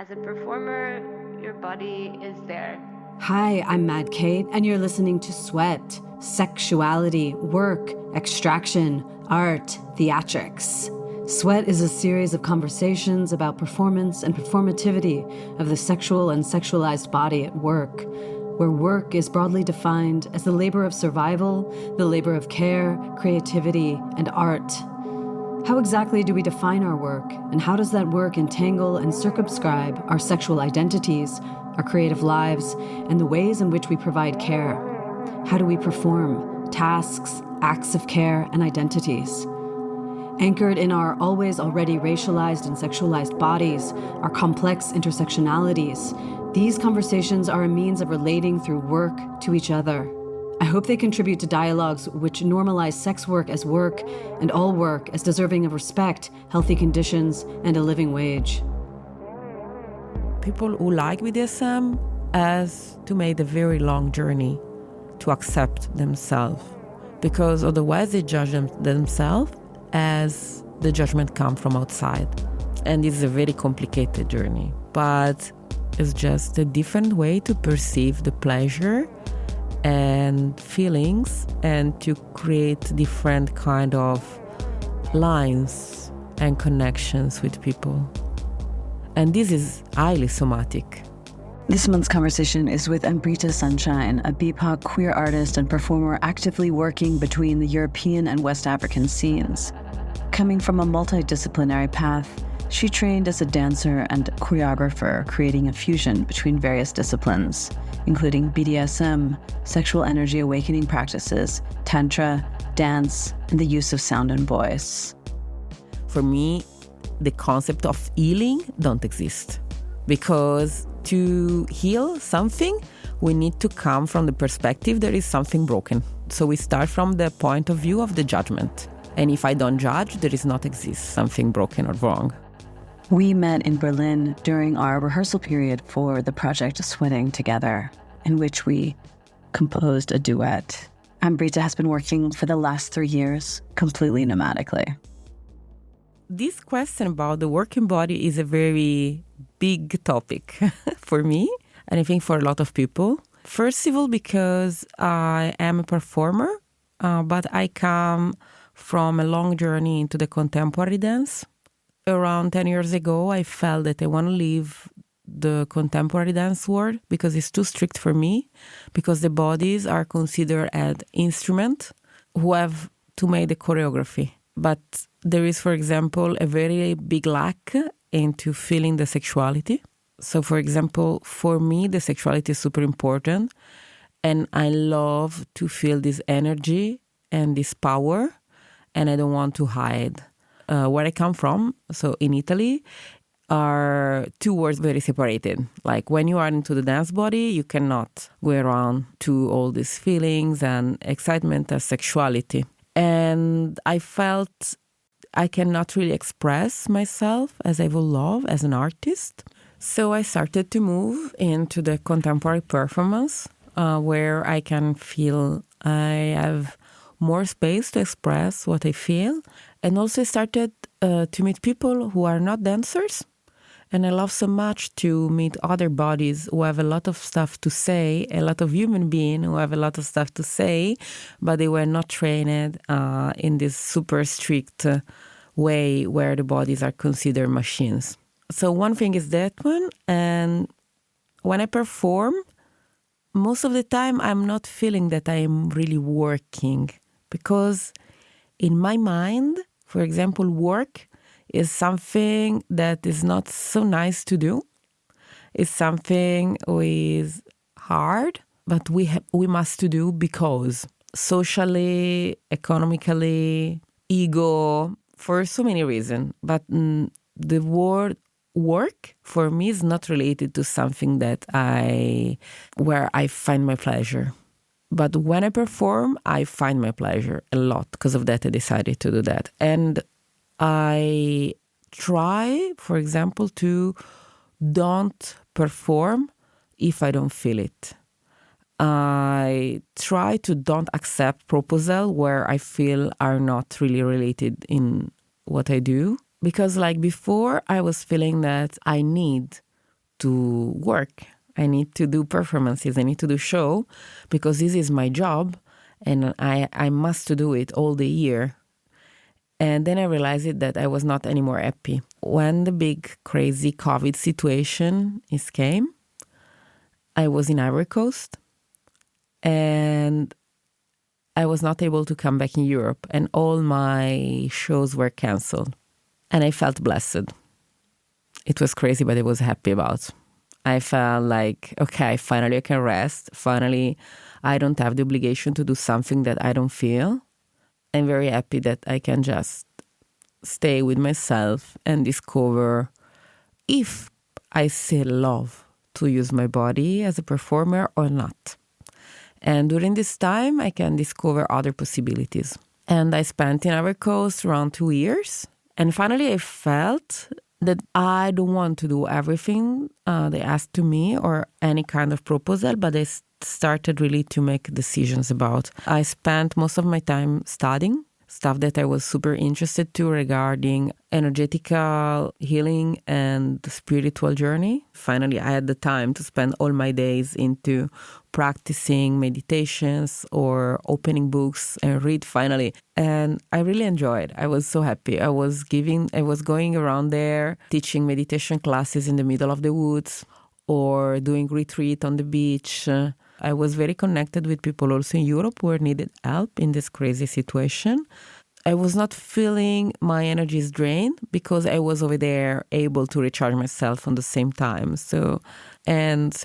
As a performer, your body is there. Hi, I'm Mad Kate, and you're listening to S.W.E.A.T, Sexuality, Work, Extraction, Art, Theatrics. S.W.E.A.T is a series of conversations about performance and performativity of the sexual and sexualized body at work, where work is broadly defined as the labor of survival, the labor of care, creativity, and art. How exactly do we define our work, and how does that work entangle and circumscribe our sexual identities, our creative lives, and the ways in which we provide care? How do we perform tasks, acts of care, and identities? Anchored in our always already racialized and sexualized bodies, our complex intersectionalities, these conversations are a means of relating through work to each other. I hope they contribute to dialogues which normalize sex work as work and all work as deserving of respect, healthy conditions, and a living wage. People who like BDSM has to make a very long journey to accept themselves, because otherwise they judge themselves as the judgment comes from outside. And it's a very complicated journey, but it's just a different way to perceive the pleasure and feelings, and to create different kind of lines and connections with people. And this is highly somatic. This month's conversation is with Ambrita Sunshine, a BPOC queer artist and performer actively working between the European and West African scenes. Coming from a multidisciplinary path, she trained as a dancer and choreographer, creating a fusion between various disciplines, including BDSM, sexual energy awakening practices, tantra, dance, and the use of sound and voice. For me, the concept of healing don't exist, because to heal something, we need to come from the perspective there is something broken. So we start from the point of view of the judgment. And if I don't judge, there is not exist something broken or wrong. We met in Berlin during our rehearsal period for the project Sweating Together, in which we composed a duet. Ambrita has been working for the last 3 years, completely nomadically. This question about the working body is a very big topic for me, and I think for a lot of people. First of all, because I am a performer, but I come from a long journey into the contemporary dance. Around 10 years ago, I felt that I want to leave the contemporary dance world because it's too strict for me, because the bodies are considered as instruments who have to make the choreography. But there is, for example, a very big lack into feeling the sexuality. So, for example, for me, the sexuality is super important, and I love to feel this energy and this power, and I don't want to hide. Where I come from, so in Italy, are two words very separated. Like when you are into the dance body, you cannot go around to all these feelings and excitement as sexuality. And I felt I cannot really express myself as I would love as an artist. So I started to move into the contemporary performance, where I can feel I have more space to express what I feel. And also started to meet people who are not dancers. And I love so much to meet other bodies who have a lot of stuff to say, a lot of human beings who have a lot of stuff to say, but they were not trained in this super strict way where the bodies are considered machines. So one thing is that one. And when I perform, most of the time I'm not feeling that I am really working, because in my mind, for example, work is something that is not so nice to do. It's something is hard, but we must to do because socially, economically, ego, for so many reasons. But the word work for me is not related to something where I find my pleasure. But when I perform, I find my pleasure a lot. Because of that, I decided to do that. And I try, for example, to don't perform if I don't feel it. I try to don't accept proposals where I feel are not really related in what I do. Because like before, I was feeling that I need to work. I need to do performances. I need to do show because this is my job and I must to do it all the year. And then I realized that I was not anymore happy. When the big, crazy COVID situation came, I was in Ivory Coast and I was not able to come back in Europe and all my shows were canceled. And I felt blessed. It was crazy, but I was happy about. I felt like, okay, finally I can rest. Finally, I don't have the obligation to do something that I don't feel. I'm very happy that I can just stay with myself and discover if I still love to use my body as a performer or not. And during this time, I can discover other possibilities. And I spent in Ivory Coast around 2 years. And finally, I felt that I don't want to do everything they asked to me or any kind of proposal, but I started really to make decisions about. I spent most of my time studying stuff that I was super interested to regarding energetical healing and the spiritual journey. Finally, I had the time to spend all my days into practicing meditations or opening books and read finally. And I really enjoyed. I was so happy. I was going around there, teaching meditation classes in the middle of the woods or doing retreat on the beach. I was very connected with people also in Europe who needed help in this crazy situation. I was not feeling my energies drained because I was over there able to recharge myself on the same time. So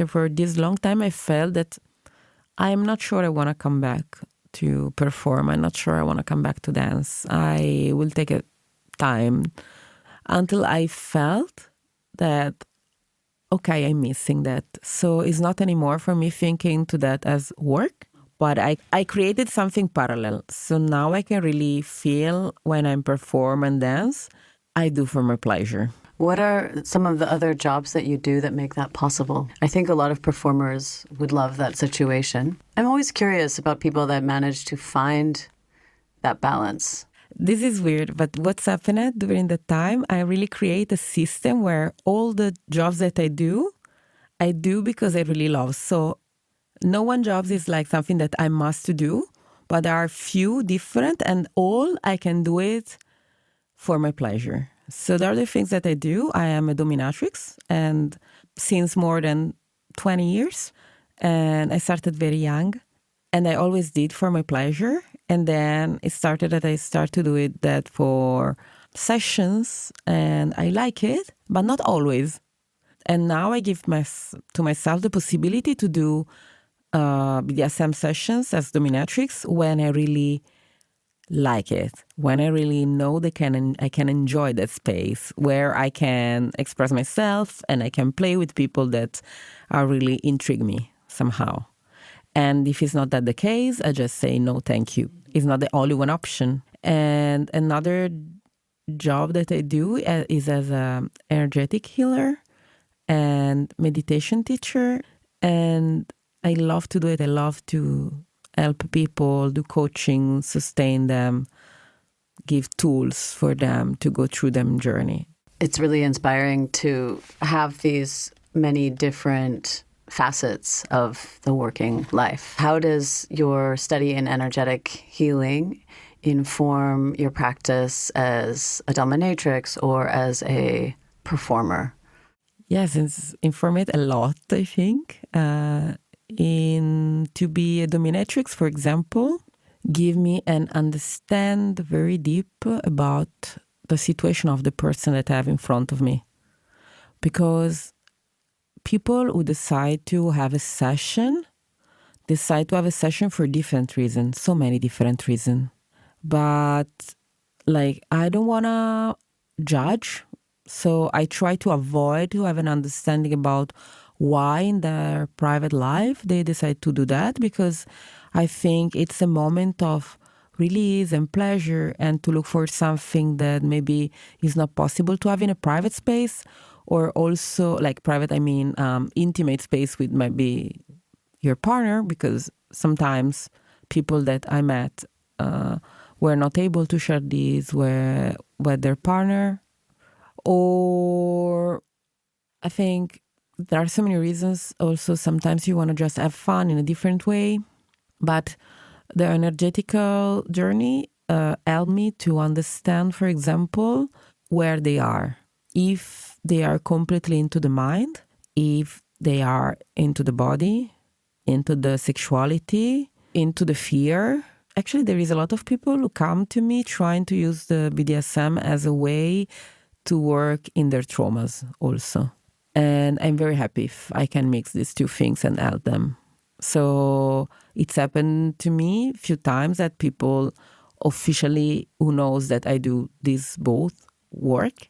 for this long time, I felt that I'm not sure I want to come back to perform. I'm not sure I want to come back to dance. I will take a time until I felt that okay, I'm missing that. So it's not anymore for me thinking to that as work, but I created something parallel. So now I can really feel when I perform and dance, I do for my pleasure. What are some of the other jobs that you do that make that possible? I think a lot of performers would love that situation. I'm always curious about people that manage to find that balance. This is weird, but what's happened during the time, I really create a system where all the jobs that I do because I really love. So no one job is like something that I must to do, but there are few different and all I can do it for my pleasure. So there are the things that I do. I am a dominatrix and since more than 20 years, and I started very young and I always did for my pleasure. And then it started that I start to do it that for sessions and I like it, but not always. And now I give to myself the possibility to do BDSM sessions as dominatrix when I really like it, when I really know I can enjoy that space where I can express myself and I can play with people that are really intrigue me somehow. And if it's not that the case, I just say, no, thank you. It's not the only one option. And another job that I do is as an energetic healer and meditation teacher. And I love to do it. I love to help people, do coaching, sustain them, give tools for them to go through their journey. It's really inspiring to have these many different facets of the working life. How does your study in energetic healing inform your practice as a dominatrix or as a performer? Yes, it's informed a lot, I think. To be a dominatrix, for example, give me an understand very deep about the situation of the person that I have in front of me. Because people who decide to have a session for different reasons, so many different reasons. But I don't want to judge, so I try to avoid to have an understanding about why in their private life they decide to do that, because I think it's a moment of release and pleasure and to look for something that maybe is not possible to have in a private space. Or also, private, I mean intimate space with maybe your partner, because sometimes people that I met were not able to share these with their partner. Or I think there are so many reasons. Also, sometimes you want to just have fun in a different way. But the energetical journey helped me to understand, for example, where they are. If they are completely into the mind, if they are into the body, into the sexuality, into the fear. Actually, there is a lot of people who come to me trying to use the BDSM as a way to work in their traumas also. And I'm very happy if I can mix these two things and help them. So it's happened to me a few times that people officially who knows that I do this both work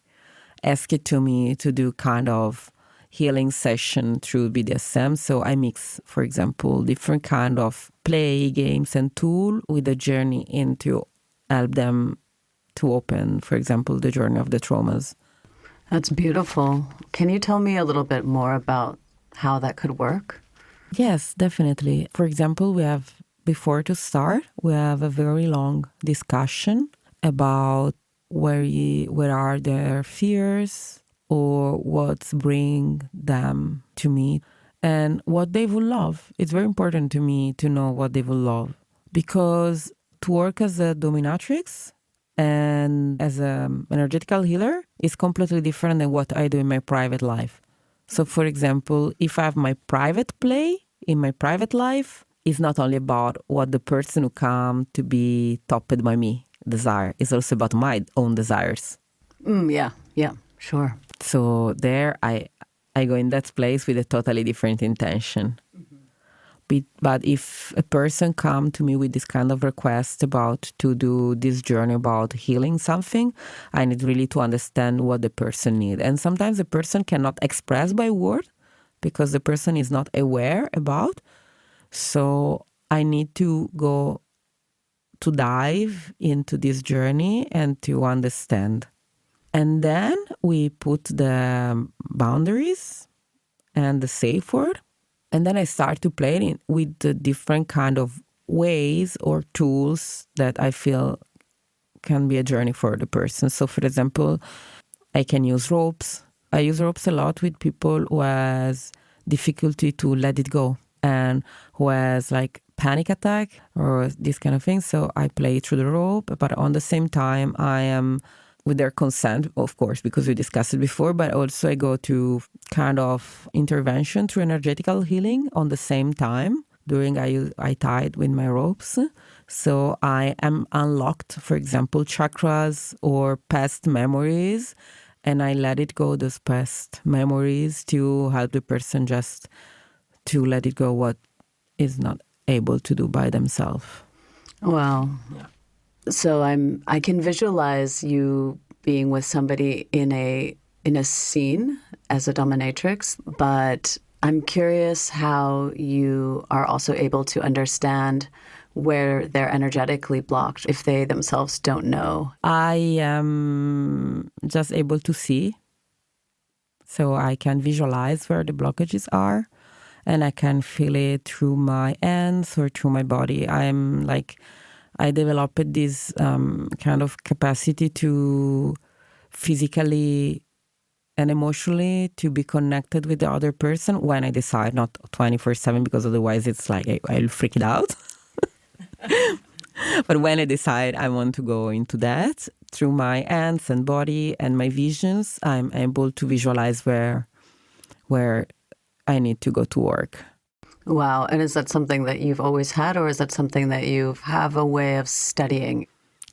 ask it to me to do kind of healing session through BDSM. So I mix, for example, different kind of play, games and tool with a journey into help them to open, for example, the journey of the traumas. That's beautiful. Can you tell me a little bit more about how that could work? Yes, definitely. For example, before to start, we have a very long discussion about where are their fears or what's bringing them to me and what they will love. It's very important to me to know what they will love, because to work as a dominatrix and as an energetical healer is completely different than what I do in my private life. So, for example, if I have my private play in my private life, it's not only about what the person who come to be topped by me desire. It's also about my own desires. Yeah, sure. So there I go in that place with a totally different intention. But if a person come to me with this kind of request about to do this journey about healing something, I need really to understand what the person needs. And sometimes the person cannot express by word because the person is not aware about. So I need to go to dive into this journey and to understand. And then we put the boundaries and the safe word. And then I start to play it with the different kind of ways or tools that I feel can be a journey for the person. So, for example, I can use ropes. I use ropes a lot with people who has difficulty to let it go and who has like panic attack or this kind of thing. So I play through the rope, but on the same time, I am with their consent, of course, because we discussed it before, but also I go to kind of intervention through energetical healing on the same time. During I tied with my ropes. So I am unlocked, for example, chakras or past memories, and I let it go, those past memories, to help the person just to let it go what is not able to do by themselves. Wow. Yeah. So I can visualize you being with somebody in a scene as a dominatrix, but I'm curious how you are also able to understand where they're energetically blocked if they themselves don't know. I am just able to see. So I can visualize where the blockages are, and I can feel it through my hands or through my body. I developed this kind of capacity to physically and emotionally to be connected with the other person when I decide, not 24/7, because otherwise it's like I'll freak it out. But when I decide I want to go into that, through my hands and body and my visions, I'm able to visualize where I need to go to work. Wow. And is that something that you've always had, or is that something that you have a way of studying?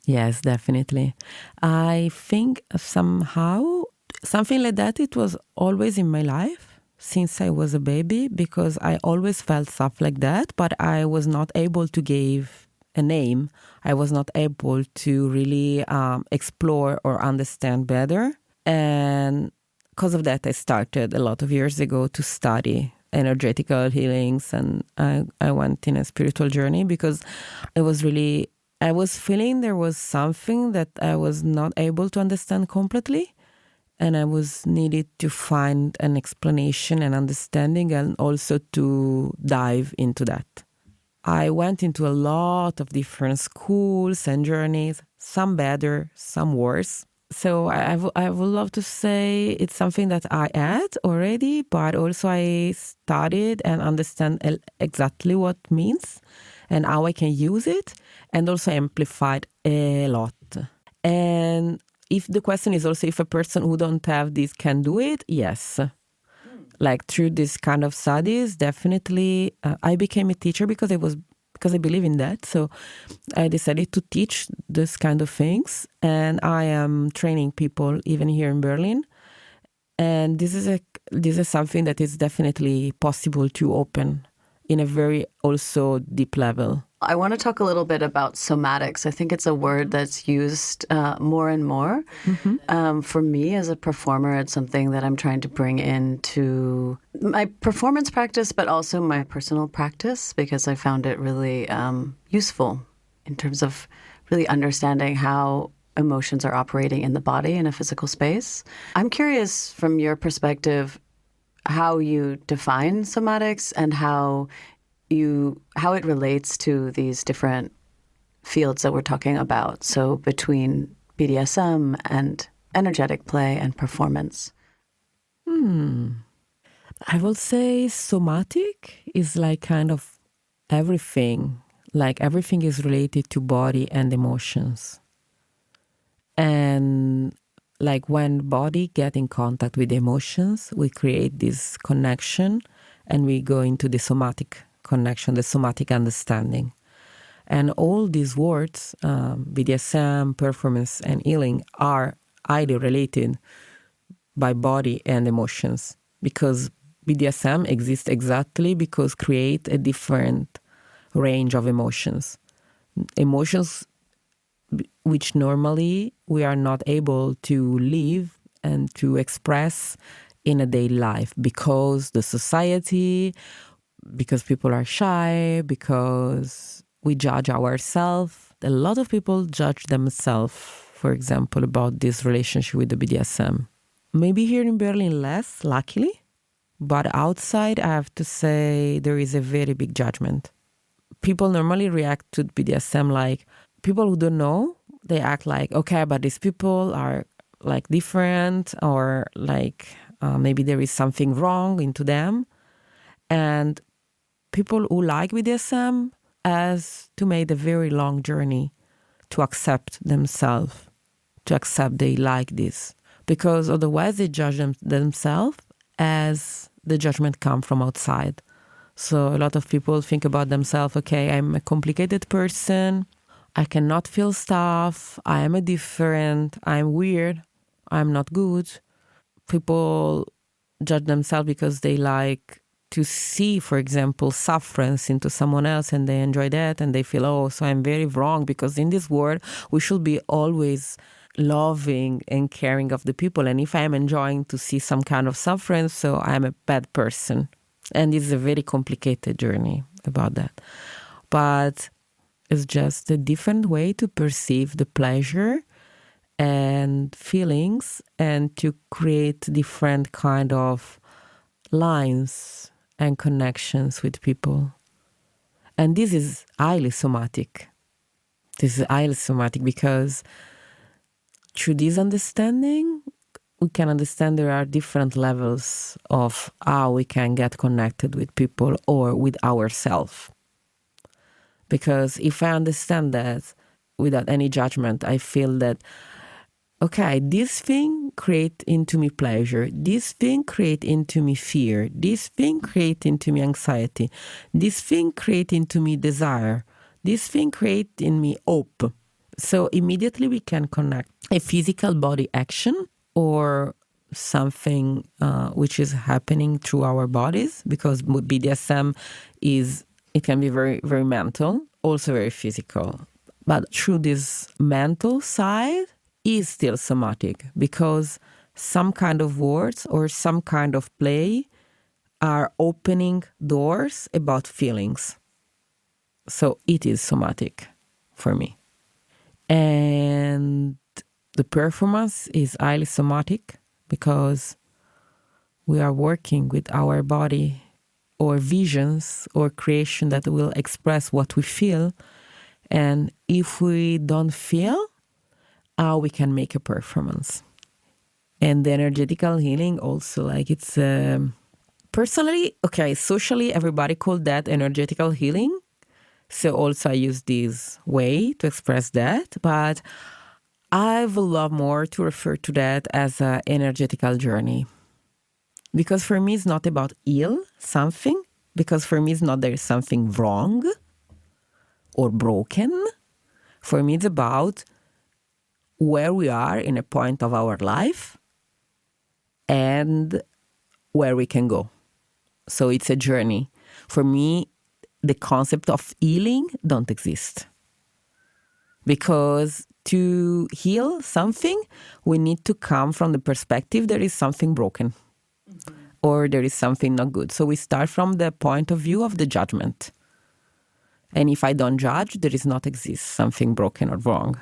Yes, definitely. I think somehow something like that, it was always in my life since I was a baby, because I always felt stuff like that, but I was not able to give a name. I was not able to really explore or understand better. And because of that, I started a lot of years ago to study energetical healings, and I went in a spiritual journey because I was feeling there was something that I was not able to understand completely, and I was needed to find an explanation and understanding, and also to dive into that. I went into a lot of different schools and journeys, some better, some worse. So I would love to say it's something that I add already, but also I studied and understand exactly what it means and how I can use it, and also amplified a lot. And if the question is also if a person who don't have this can do it, yes. Like through this kind of studies, definitely I became a teacher because I believe in that. So I decided to teach this kind of things, and I am training people even here in Berlin. And this is something that is definitely possible to open in a very also deep level. I want to talk a little bit about somatics. I think it's a word that's used more and more. For me as a performer, it's something that I'm trying to bring into my performance practice, but also my personal practice, because I found it really useful in terms of really understanding how emotions are operating in the body in a physical space. I'm curious from your perspective how you define somatics and how it relates to these different fields that we're talking about. So between BDSM and energetic play and performance. I will say somatic is like kind of everything. Like everything is related to body and emotions. And like when body get in contact with emotions, we create this connection and we go into the somatic connection, the somatic understanding. And all these words, BDSM, performance, and healing, are highly related by body and emotions, because BDSM exists exactly because create a different range of emotions. Emotions which normally we are not able to live and to express in a daily life because the society, because people are shy, because we judge ourselves. A lot of people judge themselves, for example, about this relationship with the BDSM. Maybe here in Berlin less, luckily, but outside I have to say there is a very big judgment. People normally react to BDSM like people who don't know, they act like, okay, but these people are like different, or like maybe there is something wrong into them. And people who like BDSM has to make a very long journey to accept themselves, to accept they like this. Because otherwise they judge themselves as the judgment comes from outside. So a lot of people think about themselves, okay, I'm a complicated person, I cannot feel stuff, I am a different, I'm weird, I'm not good. People judge themselves because they like to see, for example, sufferance into someone else, and they enjoy that, and they feel, oh, so I'm very wrong, because in this world we should be always loving and caring of the people, and if I'm enjoying to see some kind of suffering, so I'm a bad person. And it's a very complicated journey about that. But it's just a different way to perceive the pleasure and feelings, and to create different kind of lines and connections with people. And this is highly somatic. This is highly somatic because through this understanding, we can understand there are different levels of how we can get connected with people or with ourselves. Because if I understand that without any judgment, I feel that, okay, this thing create into me pleasure, this thing create into me fear, this thing create into me anxiety, this thing create into me desire, this thing create in me hope. So immediately we can connect a physical body action or something which is happening through our bodies, because BDSM it can be very, very mental, also very physical. But through this mental side is still somatic, because some kind of words or some kind of play are opening doors about feelings. So it is somatic for me. And the performance is highly somatic because we are working with our body or visions or creation that will express what we feel. And if we don't feel, how we can make a performance. And the energetical healing also, like it's personally, okay, socially, everybody called that energetical healing. So also I use this way to express that, but I would love more to refer to that as an energetical journey. Because for me, it's not about heal something, because for me, it's not there is something wrong or broken. For me, it's about where we are in a point of our life and where we can go. So it's a journey. For me, the concept of healing don't exist. Because to heal something, we need to come from the perspective there is something broken or there is something not good. So we start from the point of view of the judgment. And if I don't judge, there is not exist something broken or wrong.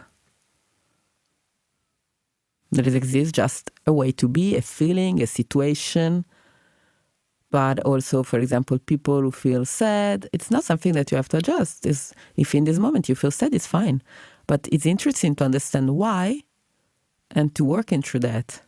There exists just a way to be, a feeling, a situation. But also, for example, people who feel sad, it's not something that you have to adjust. If in this moment you feel sad, it's fine. But it's interesting to understand why and to work through that.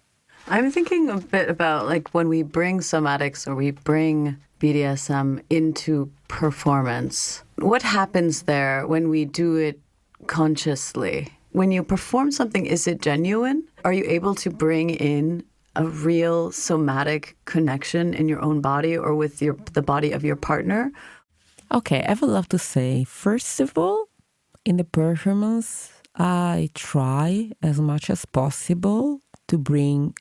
I'm thinking a bit about like when we bring somatics or we bring BDSM into performance. What happens there when we do it consciously? When you perform something, is it genuine? Are you able to bring in a real somatic connection in your own body or with the body of your partner? Okay, I would love to say, first of all, in the performance, I try as much as possible to bring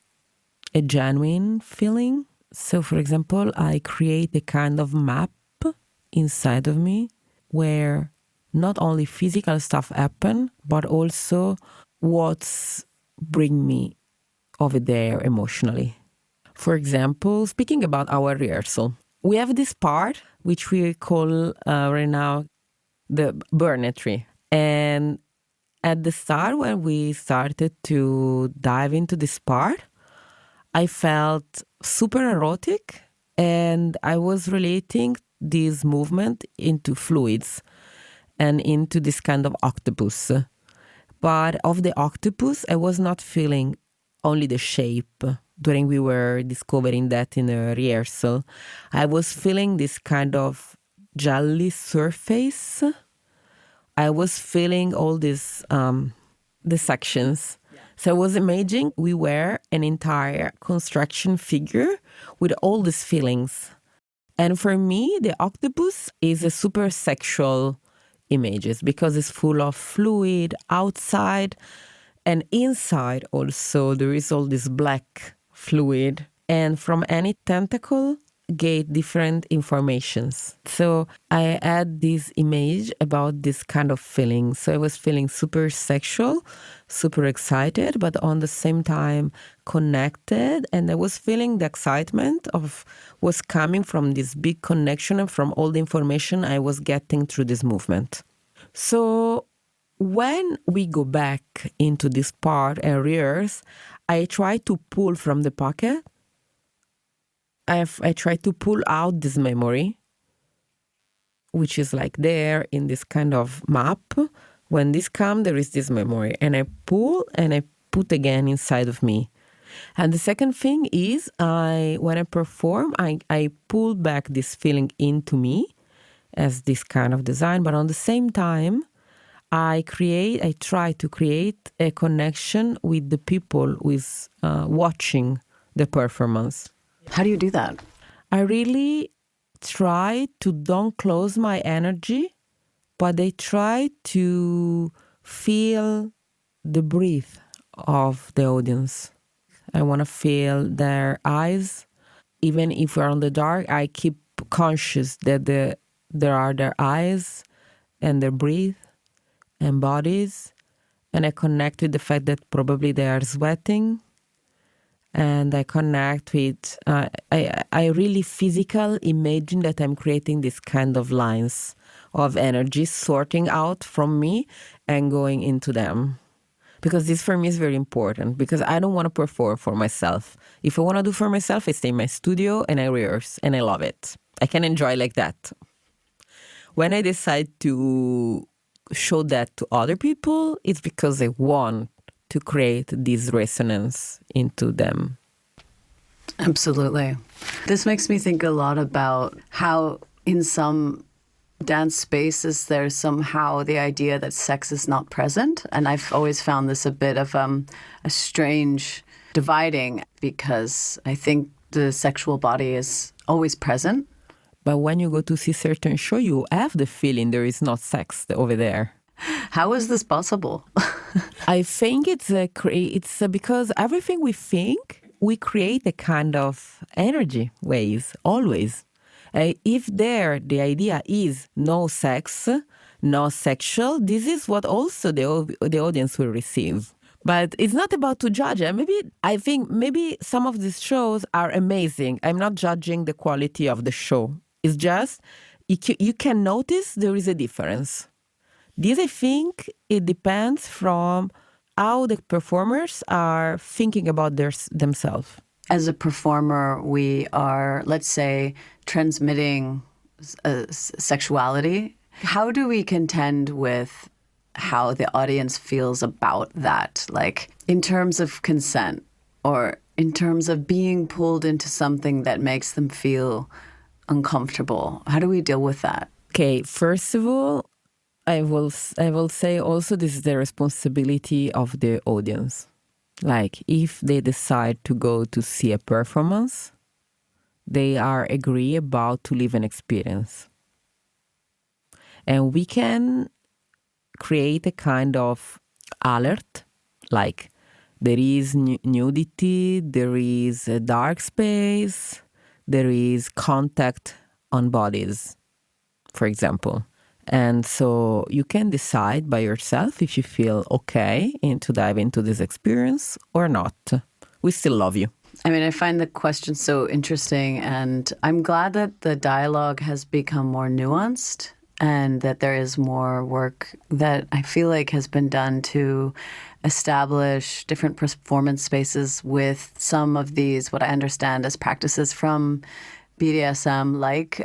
a genuine feeling. So, for example, I create a kind of map inside of me where not only physical stuff happen, but also what's bring me over there emotionally. For example, speaking about our rehearsal, we have this part which we call right now the burnetry. And at the start, when we started to dive into this part, I felt super erotic and I was relating this movement into fluids and into this kind of octopus. But of the octopus, I was not feeling only the shape during we were discovering that in a rehearsal. I was feeling this kind of jelly surface. I was feeling all these the sections. So I was imagining we were an entire construction figure with all these feelings. And for me, the octopus is a super sexual images because it's full of fluid outside and inside also there is all this black fluid. And from any tentacle get different informations. So I had this image about this kind of feeling. So I was feeling super sexual, super excited, but on the same time connected. And I was feeling the excitement of was coming from this big connection and from all the information I was getting through this movement. So when we go back into this part and rehearse, I try to pull from the pocket. I try to pull out this memory, which is like there in this kind of map. When this comes, there is this memory. And I pull and I put again inside of me. And the second thing is, when I perform, I pull back this feeling into me as this kind of design. But on the same time, I try to create a connection with the people who is watching the performance. How do you do that? I really try to don't close my energy, but I try to feel the breath of the audience. I want to feel their eyes. Even if we're on the dark, I keep conscious that there are their eyes and their breath and bodies. And I connect with the fact that probably they are sweating. And I connect with, I really physical imagine that I'm creating this kind of lines of energy sorting out from me and going into them. Because this for me is very important because I don't want to perform for myself. If I want to do for myself, I stay in my studio and I rehearse and I love it. I can enjoy like that. When I decide to show that to other people, it's because I want to create this resonance into them. Absolutely. This makes me think a lot about how in some dance spaces there's somehow the idea that sex is not present. And I've always found this a bit of a strange dividing, because I think the sexual body is always present. But when you go to see certain show, you have the feeling there is not sex over there. How is this possible? I think it's because everything we think, we create a kind of energy waves, always. If the idea is no sex, no sexual, this is what also the audience will receive. But it's not about to judge. I think maybe some of these shows are amazing. I'm not judging the quality of the show. It's just, you can notice there is a difference. This, I think, it depends from how the performers are thinking about themselves. As a performer, we are, let's say, transmitting sexuality. How do we contend with how the audience feels about that? Like, in terms of consent, or in terms of being pulled into something that makes them feel uncomfortable? How do we deal with that? Okay, first of all, I will say also this is the responsibility of the audience. Like, if they decide to go to see a performance, they are agree about to live an experience. And we can create a kind of alert, like there is nudity, there is a dark space, there is contact on bodies, for example. And so you can decide by yourself if you feel okay to dive into this experience or not. We still love you. I mean, I find the question so interesting, and I'm glad that the dialogue has become more nuanced and that there is more work that I feel like has been done to establish different performance spaces with some of these, what I understand as practices from BDSM, like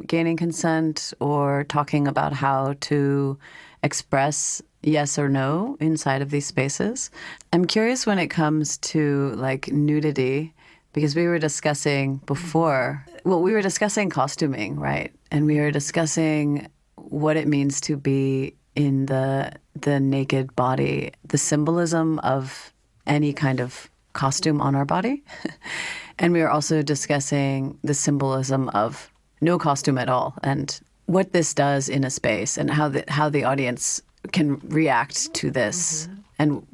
gaining consent or talking about how to express yes or no inside of these spaces. I'm curious when it comes to like nudity, because we were discussing before, we were discussing costuming, right? And we were discussing what it means to be in the naked body, the symbolism of any kind of costume on our body. And we were also discussing the symbolism of no costume at all and what this does in a space and how the audience can react to this and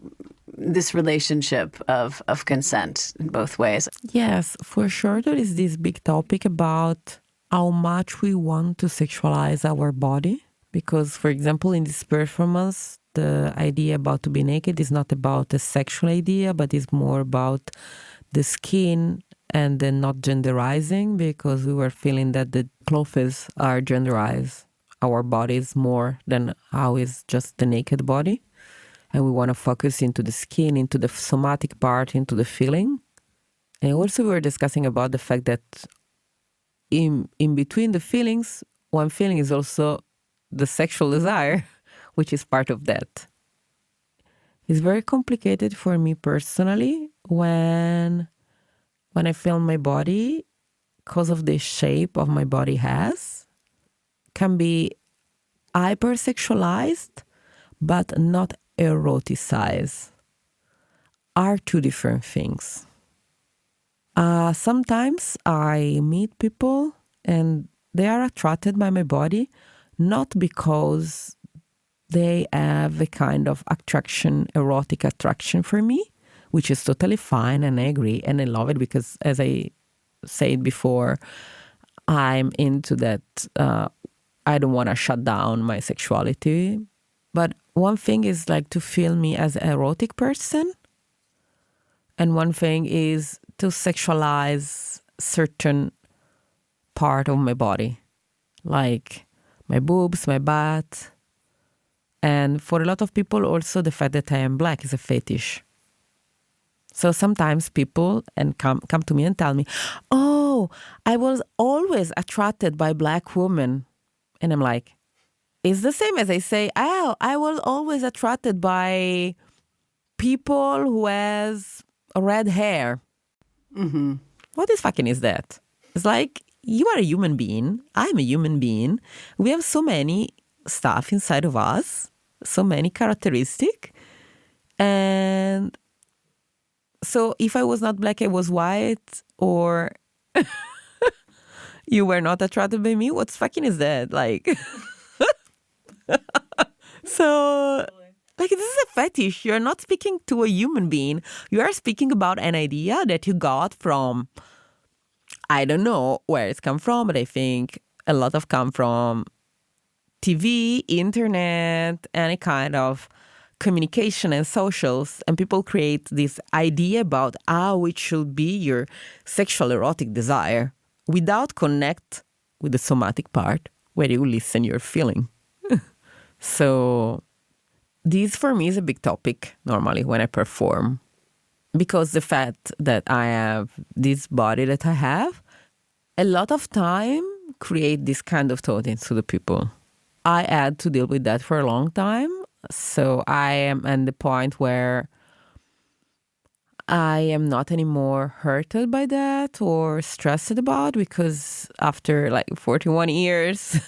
this relationship of consent in both ways. Yes, for sure there is this big topic about how much we want to sexualize our body. Because, for example, in this performance, the idea about to be naked is not about a sexual idea, but is more about the skin and then not genderizing, because we were feeling that the clothes are genderized our bodies more than how is just the naked body. And we want to focus into the skin, into the somatic part, into the feeling. And also we were discussing about the fact that in between the feelings, one feeling is also the sexual desire, which is part of that. It's very complicated for me personally when I feel my body, because of the shape of my body has, can be hypersexualized, but not eroticized. Are two different things. Sometimes I meet people and they are attracted by my body, not because they have a kind of attraction, erotic attraction for me, which is totally fine, and I agree, and I love it because, as I said before, I'm into that. I don't want to shut down my sexuality. But one thing is like to feel me as an erotic person, and one thing is to sexualize certain part of my body, like my boobs, my butt. And for a lot of people also the fact that I am black is a fetish. So sometimes people come to me and tell me, oh, I was always attracted by black women. And I'm like, it's the same as I say, oh, I was always attracted by people who has red hair. Mm-hmm. What the fucking is that? It's like, you are a human being. I'm a human being. We have so many stuff inside of us, so many characteristics. And so if I was not black, I was white, or you were not attracted by me, what fucking is that? Like, so, like, this is a fetish. You're not speaking to a human being. You are speaking about an idea that you got from, I don't know where it's come from, but I think a lot of come from TV, internet, any kind of communication and socials. And people create this idea about how it should be your sexual erotic desire without connect with the somatic part where you listen your feeling. So this for me is a big topic normally when I perform, because the fact that I have this body that I have, a lot of time create this kind of thought into the people. I had to deal with that for a long time. So I am at the point where I am not anymore hurted by that or stressed about, because after like 41 years,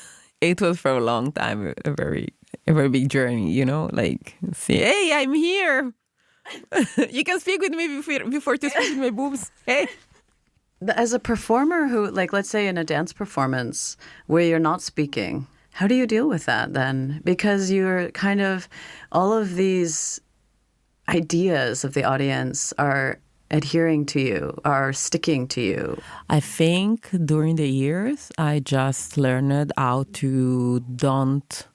it was for a long time a very big journey, you know, like, say, hey, I'm here. You can speak with me before to speak with my boobs. Hey. As a performer who, like, let's say in a dance performance where you're not speaking, how do you deal with that then? Because you're kind of, all of these ideas of the audience are adhering to you, are sticking to you. I think during the years, I just learned how to don't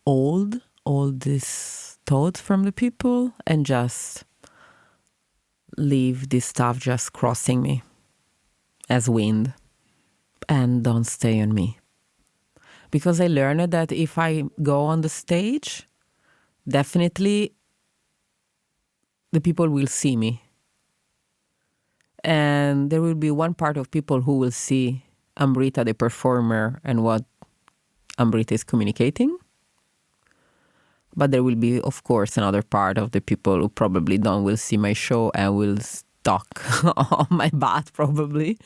hold all this thoughts from the people and just leave this stuff just crossing me as wind and don't stay on me. Because I learned that if I go on the stage, definitely the people will see me. And there will be one part of people who will see Ambrita, the performer, and what Ambrita is communicating. But there will be, of course, another part of the people who probably will see my show and will talk on my butt, probably.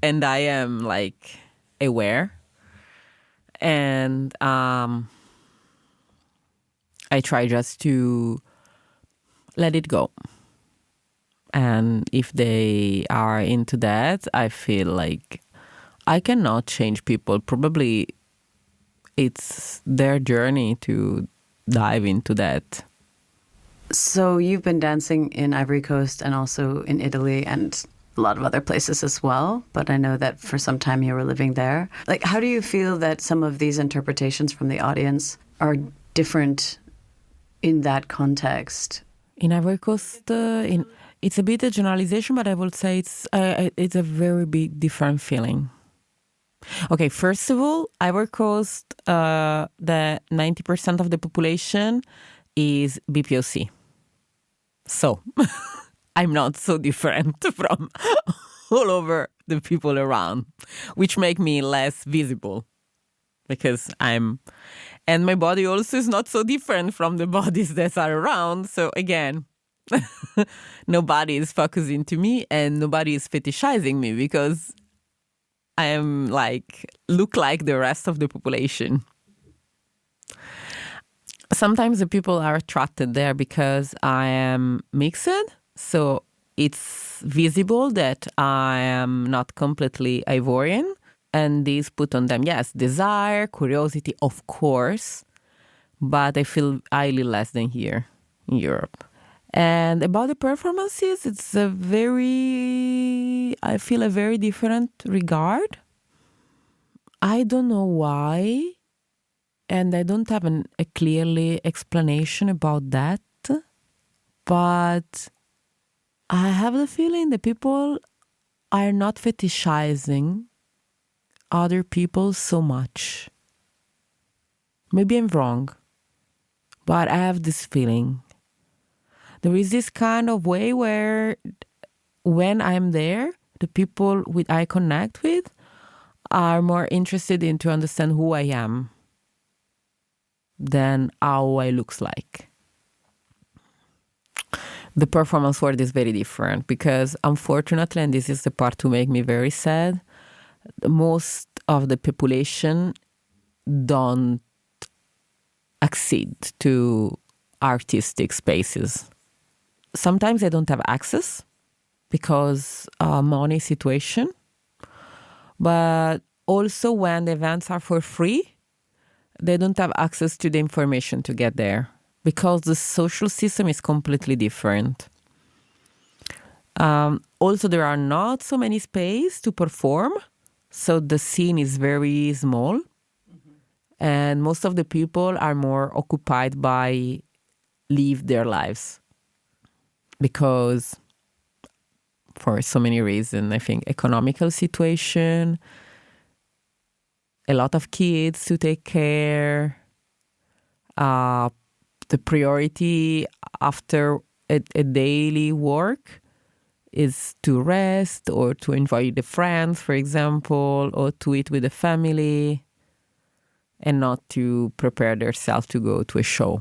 And I am, like, aware. And I try just to let it go. And if they are into that, I feel like I cannot change people. Probably it's their journey to dive into that. So you've been dancing in Ivory Coast and also in Italy and a lot of other places as well, but I know that for some time you were living there. Like, how do you feel that some of these interpretations from the audience are different in that context? In Ivory Coast, it's a bit a generalization, but I would say it's a very big different feeling. Okay, first of all, Ivory Coast, the 90% of the population is BPOC. So I'm not so different from all over the people around, which make me less visible because and my body also is not so different from the bodies that are around. So again, nobody is focusing to me and nobody is fetishizing me because I am look like the rest of the population. Sometimes the people are attracted there because I am mixed. So it's visible that I am not completely Ivorian. And this put on them, yes, desire, curiosity, of course. But I feel highly less than here in Europe. And about the performances, I feel a very different regard. I don't know why. And I don't have a clearly explanation about that. But I have the feeling that people are not fetishizing other people so much. Maybe I'm wrong, but I have this feeling. There is this kind of way where when I'm there, the people I connect with are more interested in to understand who I am than how I looks like. the performance world is very different because unfortunately, and this is the part to make me very sad, most of the population don't accede to artistic spaces. Sometimes they don't have access because money situation, but also when the events are for free, they don't have access to the information to get there because the social system is completely different. Also, there are not so many spaces to perform, so the scene is very small. And most of the people are more occupied by live their lives because for so many reasons, I think economical situation, a lot of kids to take care, the priority after a daily work is to rest or to enjoy the friends, for example, or to eat with the family, and not to prepare themselves to go to a show.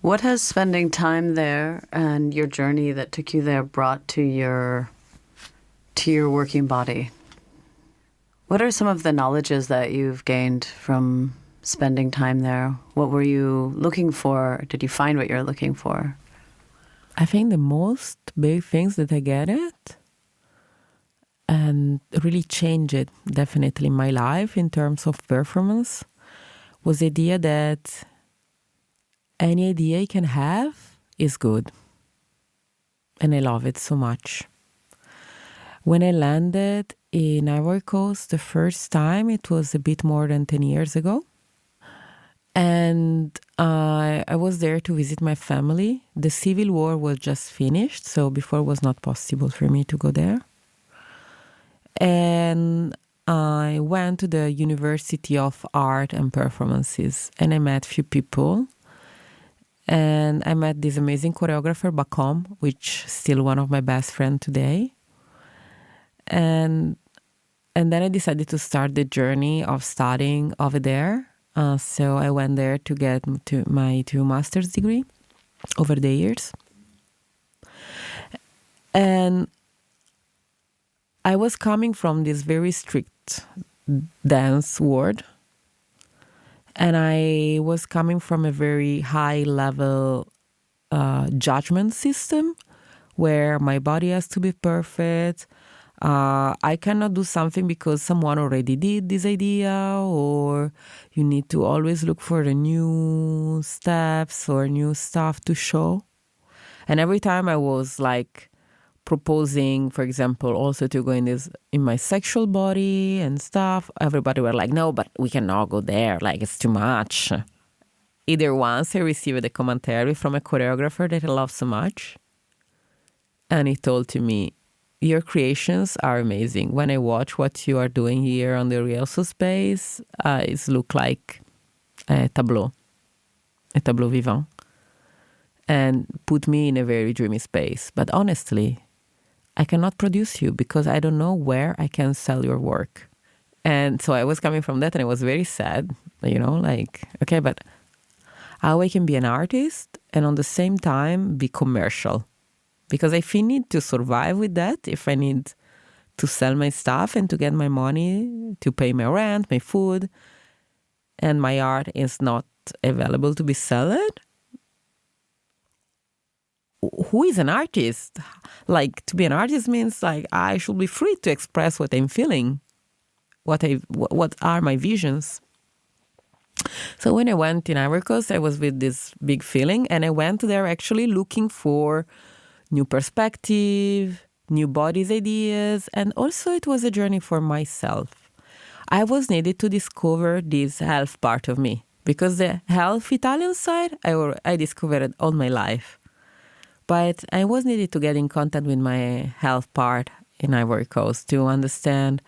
What has spending time there and your journey that took you there brought to your working body? What are some of the knowledges that you've gained from spending time there? What were you looking for? Did you find what you're looking for? I think the most big things that I get it and really changed it definitely in my life in terms of performance was the idea that any idea you can have is good. And I love it so much. When I landed in Ivory Coast the first time, it was a bit more than 10 years ago. And I was there to visit my family. The civil war was just finished, so before it was not possible for me to go there. And I went to the University of Art and Performances, and I met a few people. And I met this amazing choreographer back home, which is still one of my best friends today. And then I decided to start the journey of studying over there. So I went there to get to my 2 master's degree over the years. And I was coming from this very strict dance world. And I was coming from a very high level judgment system where my body has to be perfect. I cannot do something because someone already did this idea, or you need to always look for the new steps or new stuff to show. And every time I was like proposing, for example, also to go in my sexual body and stuff, everybody were like, no, but we cannot go there. Like, it's too much. Either once I received a commentary from a choreographer that I love so much. And he told to me, your creations are amazing. When I watch what you are doing here on the rehearsal space, it looks like a tableau vivant. And put me in a very dreamy space. But honestly, I cannot produce you because I don't know where I can sell your work. And so I was coming from that and I was very sad, like, okay, but how I can be an artist and on the same time be commercial? Because if I need to survive with that, if I need to sell my stuff and to get my money, to pay my rent, my food, and my art is not available to be sold, who is an artist? Like, to be an artist means like I should be free to express what I'm feeling, what are my visions. So when I went in Ivory Coast, I was with this big feeling, and I went there actually looking for new perspective, new bodies ideas, and also it was a journey for myself. I was needed to discover this health part of me, because the health Italian side, I discovered all my life. But I was needed to get in contact with my health part in Ivory Coast to understand,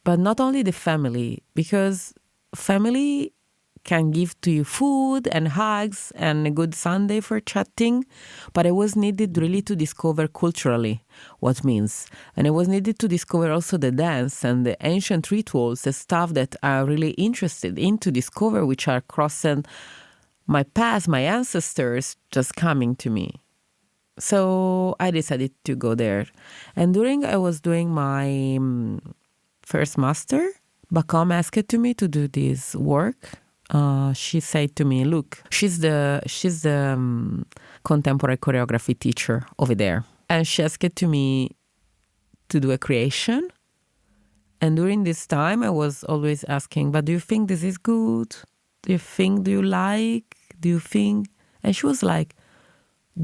but not only the family, because family can give to you food and hugs and a good Sunday for chatting, but I was needed really to discover culturally what means. And I was needed to discover also the dance and the ancient rituals, the stuff that I'm really interested in to discover, which are crossing my past, my ancestors just coming to me. So I decided to go there. And during I was doing my first master, Bacom asked to me to do this work. She said to me, look, she's the contemporary choreography teacher over there. And she asked to me to do a creation. And during this time, I was always asking, but do you think this is good? Do you like? Do you think? And she was like,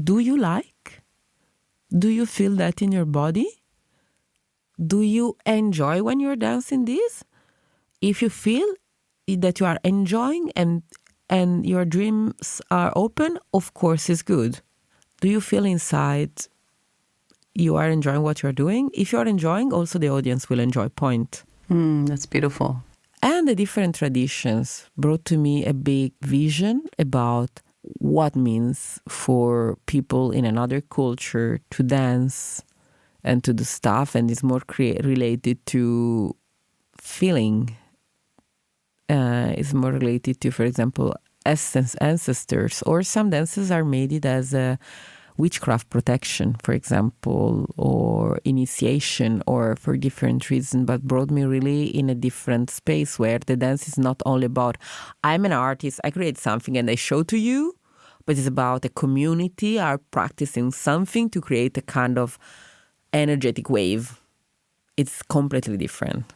do you like? Do you feel that in your body? Do you enjoy when you're dancing this? If you feel that you are enjoying and your dreams are open, of course it's good. Do you feel inside you are enjoying what you're doing? If you're enjoying, also the audience will enjoy, point. That's beautiful. And the different traditions brought to me a big vision about what means for people in another culture to dance and to do stuff, and it's more related to feeling. It's more related to, for example, ancestors, or some dances are made as a witchcraft protection, for example, or initiation, or for different reasons, but brought me really in a different space where the dance is not only about, I'm an artist, I create something and I show to you, but it's about a community are practicing something to create a kind of energetic wave. It's completely different.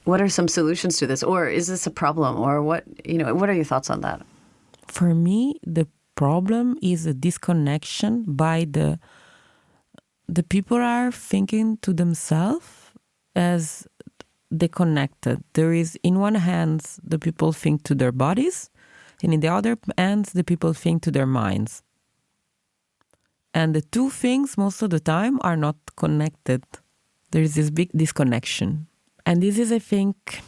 What are some solutions to this? Or is this a problem? Or what are your thoughts on that? For me, the problem is a disconnection by the people are thinking to themselves as disconnected. There is, in one hand, the people think to their bodies, and in the other hand, the people think to their minds. And the two things, most of the time, are not connected. There is this big disconnection. And this is, I think,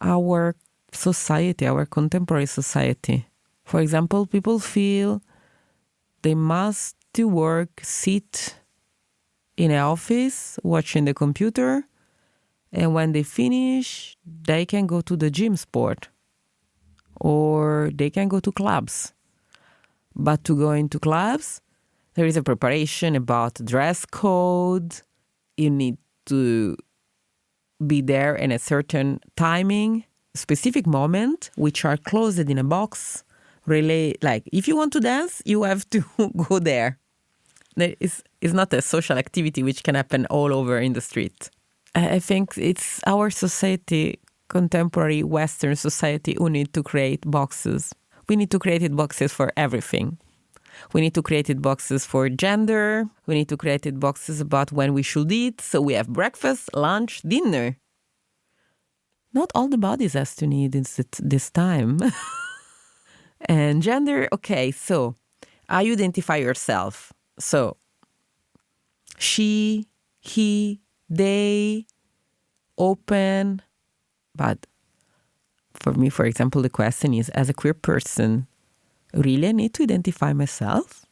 our society, our contemporary society. For example, people feel they must do work, sit in an office, watching the computer, and when they finish, they can go to the gym sport, or they can go to clubs. But to go into clubs, there is a preparation about dress code. You need to be there in a certain timing, specific moment, which are closed in a box. Really, like, if you want to dance, you have to go there. It's not a social activity which can happen all over in the street. I think it's our society, contemporary Western society, who need to create boxes. We need to create boxes for everything. We need to create boxes for gender. We need to create boxes about when we should eat. So we have breakfast, lunch, dinner. Not all the bodies has to need this time. And gender, okay, so how you identify yourself? So she, he, they, open. But for me, for example, the question is, as a queer person, really I need to identify myself?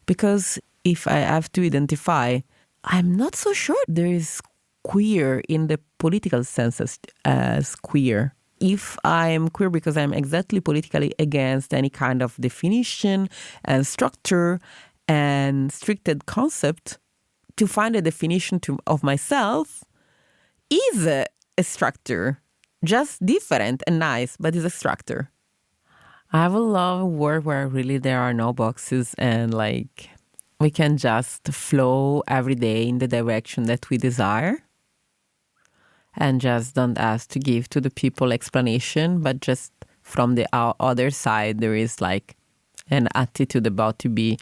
Because if I have to identify, I'm not so sure there is queer in the political sense as queer. If I'm queer because I'm exactly politically against any kind of definition and structure and stricted concept, to find a definition of myself is a structure, just different and nice, but it's a structure. I would love a world where really there are no boxes and like we can just flow every day in the direction that we desire. And just don't ask to give to the people explanation, but just from the other side, there is like an attitude about to be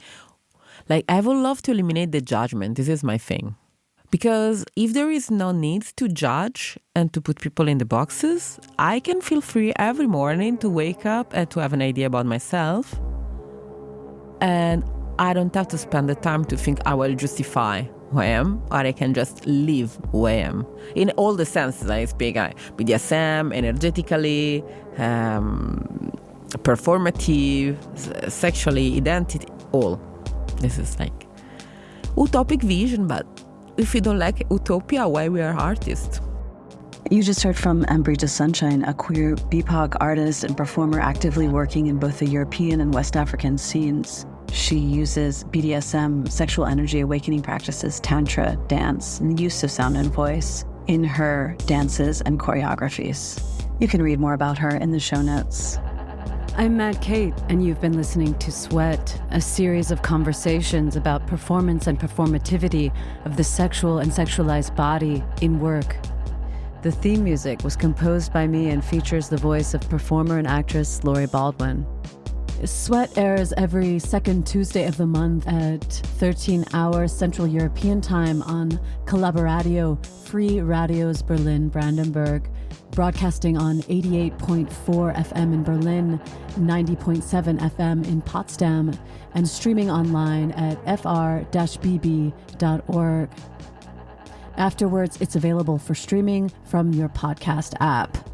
like, I would love to eliminate the judgment. This is my thing. Because if there is no need to judge and to put people in the boxes, I can feel free every morning to wake up and to have an idea about myself. And I don't have to spend the time to think I will justify who I am, or I can just live who I am. In all the senses I speak, BDSM, energetically, performative, sexually, identity, all. This is like utopic vision, but if we don't like utopia, why we are artists? You just heard from Ambrita Sunshine, a queer BPOC artist and performer actively working in both the European and West African scenes. She uses BDSM, sexual energy awakening practices, tantra, dance, and the use of sound and voice in her dances and choreographies. You can read more about her in the show notes. I'm Mad Kate, and you've been listening to S.W.E.A.T, a series of conversations about performance and performativity of the sexual and sexualized body in work. The theme music was composed by me and features the voice of performer and actress Lori Baldwin. S.W.E.A.T airs every second Tuesday of the month at 13 hours Central European Time on Collaboratio Free Radios Berlin Brandenburg, broadcasting on 88.4 FM in Berlin, 90.7 FM in Potsdam, and streaming online at fr-bb.org. Afterwards, it's available for streaming from your podcast app.